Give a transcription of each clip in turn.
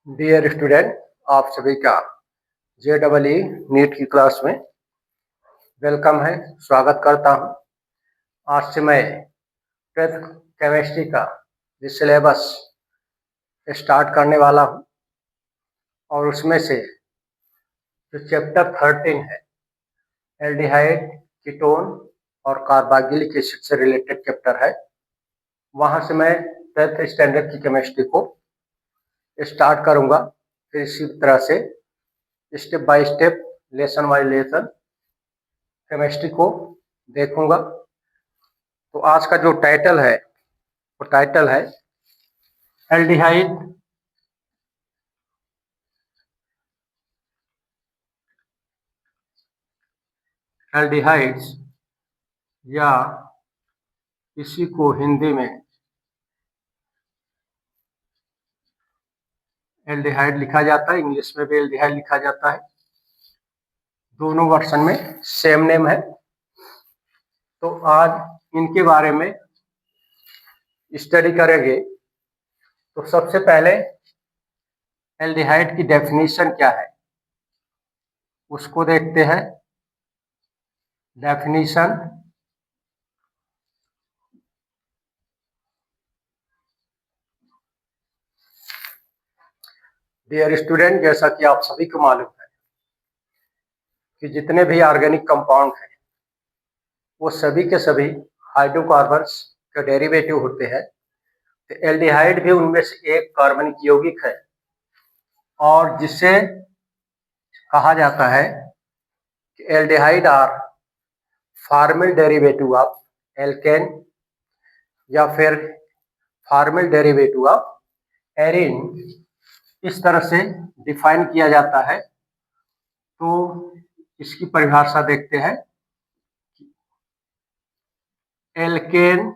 Dear student, आप सभी का JEE नीट की क्लास में वेलकम है, स्वागत करता हूं। आज से मैं 12th केमिस्ट्री का जो सिलेबस स्टार्ट करने वाला हूं और उसमें से जो चैप्टर 13 है एल्डिहाइड, कीटोन और कार्बोक्सिलिक एसिड से रिलेटेड चैप्टर है, वहां से मैं 12th स्टैंडर्ड की केमिस्ट्री को स्टार्ट करूंगा। फिर इसी तरह से step by step, lesson bye lesson chemistry को देखूंगा। तो आज का जो टाइटल है वो टाइटल है एल्डिहाइड एल्डिहाइड्स, या इसी को हिंदी में एल्डिहाइड लिखा जाता है, इंग्लिश में भी एल्डिहाइड लिखा जाता है। दोनों वर्जन में सेम नेम है। तो आज इनके बारे में स्टडी करेंगे। तो सबसे पहले एल्डिहाइड की डेफिनेशन क्या है उसको देखते हैं। डेफिनेशन: डियर स्टूडेंट, जैसा कि आप सभी को मालूम है कि जितने भी ऑर्गेनिक कंपाउंड हैं वो सभी के सभी हाइड्रोकार्बन्स के डेरिवेटिव होते हैं। तो एल्डिहाइड भी उनमें से एक कार्बनिक यौगिक है और जिसे कहा जाता है कि aldehyde are formal derivative of alkane या फिर फॉर्मल डेरिवेटिव ऑफ एरिन, इस तरह से डिफाइन किया जाता है। तो इसकी परिभाषा देखते हैं। एल्केन,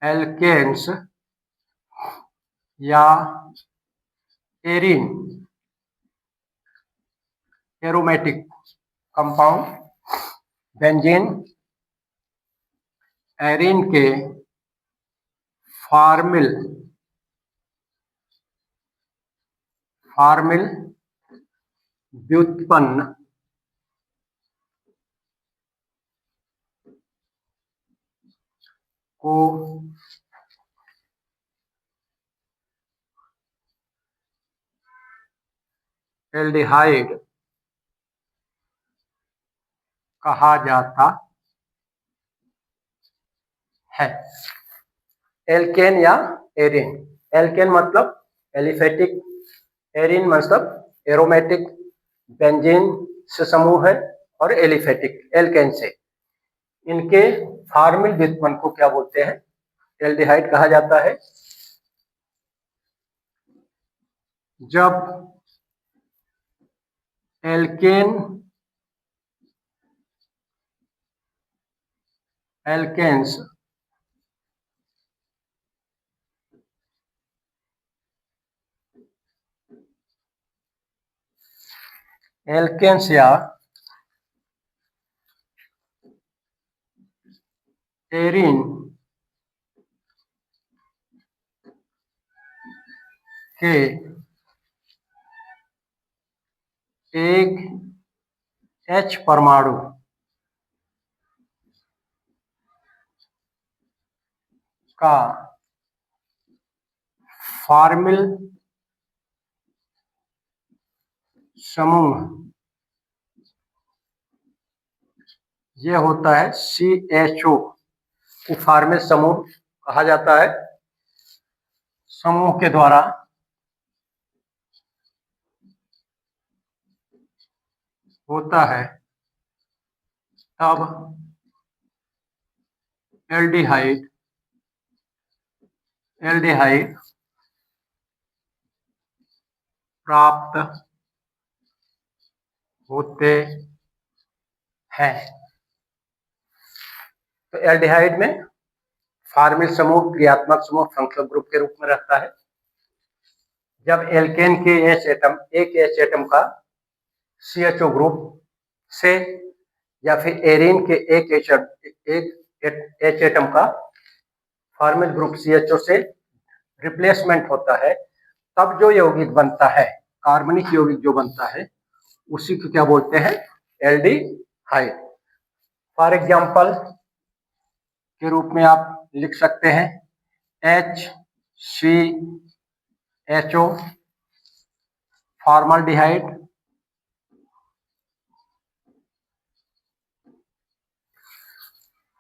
एल्केन्स या arene aromatic compound, benzene arene के फॉर्मल व्युत्पन्न को एल्डिहाइड कहा जाता है। एल्केन या एरिन, एल्केन मतलब एलिफेटिक, एरिन मतलब एरोमेटिक, बेंजीन से समूह है और एलिफेटिक एल्केन से। इनके फॉर्मल व्युत्पन्न को क्या बोलते हैं? एल्डिहाइड कहा जाता है। जब एल्केन्स या एरिन के एक H परमाणु का फॉर्मल समूह यह होता है CHO को फॉर्मल समूह कहा जाता है। समूह के द्वारा होता है तब एल्डिहाइड प्राप्त होते हैं। तो एल्डिहाइड में फॉर्मल समूह क्रियात्मक समूह फंक्शनल ग्रुप के रूप में रहता है। जब एल्केन के एक H एटम का CHO ग्रुप से या फिर एरिन के एक H एटम का फॉर्मल ग्रुप CHO से रिप्लेसमेंट होता है तब जो यौगिक बनता है, कार्बनिक यौगिक जो बनता है, उसी को क्या बोलते हैं? एल्डिहाइड। फॉर एग्जाम्पल के रूप में आप लिख सकते हैं HCHO, फॉर्मल्डिहाइड,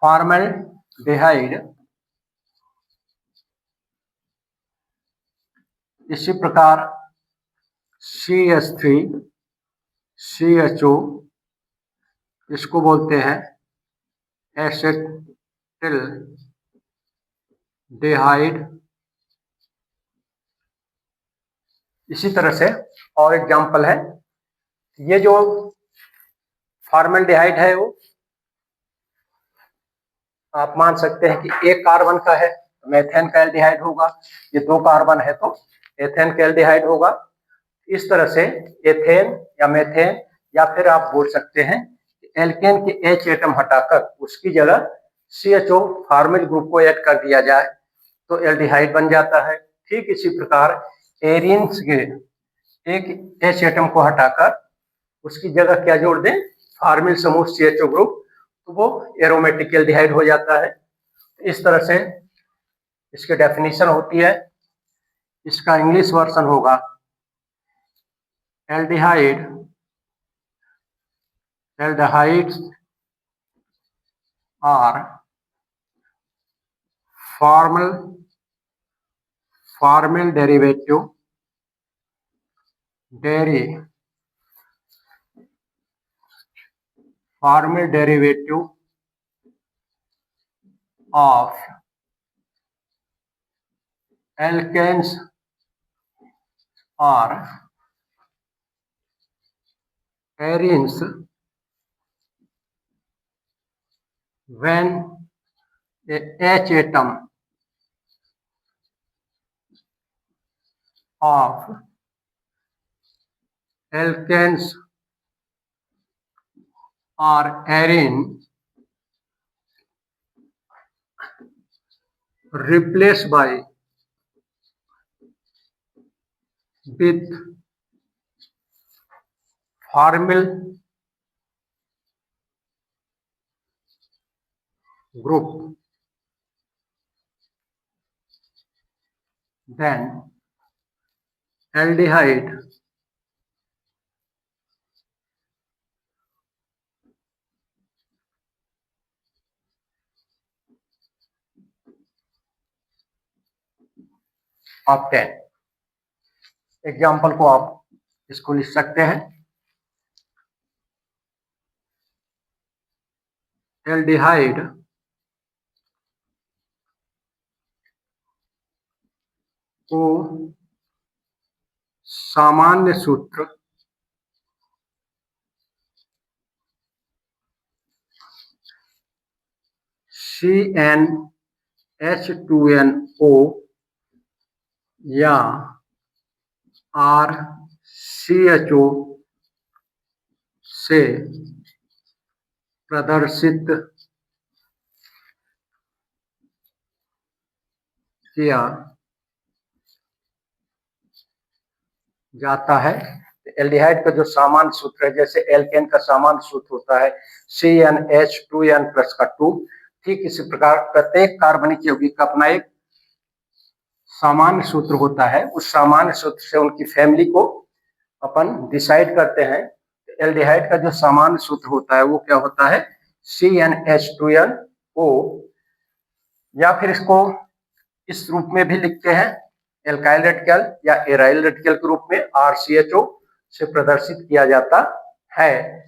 फॉर्मल्डिहाइड। इसी प्रकार CH3CHO, इसको बोलते हैं एसेटिल्डिहाइड। इसी तरह से और एग्जाम्पल है, ये जो फॉर्मल्डिहाइड है वो आप मान सकते हैं कि एक कार्बन का है तो मेथेन का एल्डिहाइड होगा, ये 2 कार्बन है तो एथेन का एल्डिहाइड होगा। इस तरह से एथेन या मेथेन, या फिर आप बोल सकते हैं एल्केन के H एटम हटाकर उसकी जगह CHO फॉर्मिल ग्रुप को ऐड कर दिया जाए तो एल्डिहाइड बन जाता है। ठीक इसी प्रकार एरिन्स के एक H एटम को हटाकर उसकी जगह क्या जोड़ दें? फॉर्मिल समूह CHO ग्रुप, तो वो एरोमेटिक एल्डिहाइड हो जाता है। इस तरह से इसकी डेफिनेशन होती है। इसका इंग्लिश वर्जन होगा aldehydes are formal derivative of alkanes or arenes when a H atom of alkanes or arene replaced by with formyl group, then aldehyde obtain। Example को आप इसको लिख सकते हैं, एल्डिहाइड को सामान्य सूत्र CnH2nO या RCHO से प्रदर्शित किया जाता है। एल्डिहाइड का जो सामान्य सूत्र है, जैसे एल्केन का सामान्य सूत्र होता है CnH2n प्लस का 2, ठीक इसी प्रकार प्रत्येक कार्बनिक यौगिक का अपना एक सामान्य सूत्र होता है। उस सामान्य सूत्र से उनकी फैमिली को अपन डिसाइड करते हैं। एल्डिहाइड का जो सामान्य सूत्र होता है वो क्या होता है? CnH2nO, या फिर इसको इस रूप में भी लिखते हैं, एल्काइल रेडिकल या एराइल रेडिकल के रूप में RCHO से प्रदर्शित किया जाता है।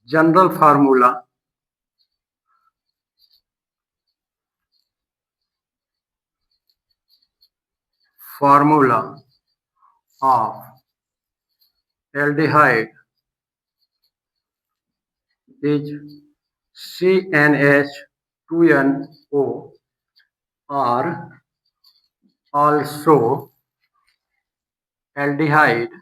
General formula of aldehyde is CnH2nO or also aldehyde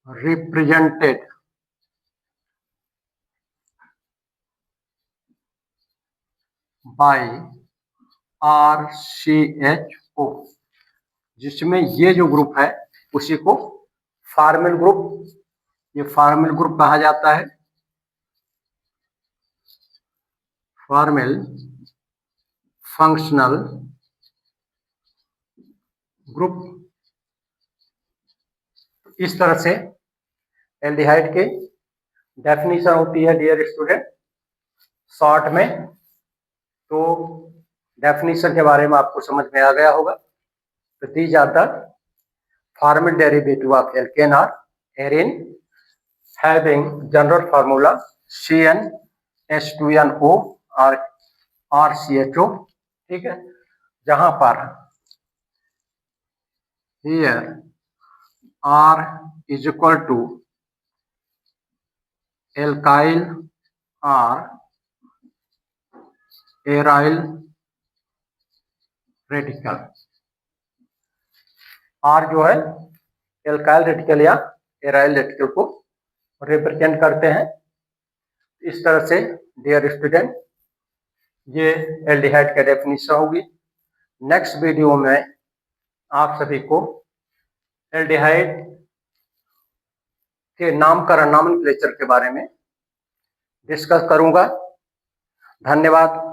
represented by RCHO, जिसमें ये जो ग्रुप है उसी को फॉर्मिल ग्रुप, ये फॉर्मिल ग्रुप कहा जाता है, फॉर्मिल फंक्शनल ग्रुप। इस तरह से एल्डिहाइड की डेफिनेशन होती है डियर स्टूडेंट शॉर्ट में। तो डेफिनेशन के बारे में आपको समझ में आ गया होगा। तो these are the formal derivative of alkane or arene having general formula CnH2nO और RCHO, ठीक है, जहां पर here R is equal to alkyl और एराइल रेडिकल। R जो है एल्काइल रेडिकल या एराइल रेडिकल को रिप्रेजेंट करते हैं। इस तरह से डियर स्टूडेंट ये एल्डिहाइड का डेफिनेशन होगी। नेक्स्ट वीडियो में आप सभी को एल्डिहाइड के नामकरण, नॉमेनक्लेचर के बारे में डिस्कस करूंगा। धन्यवाद।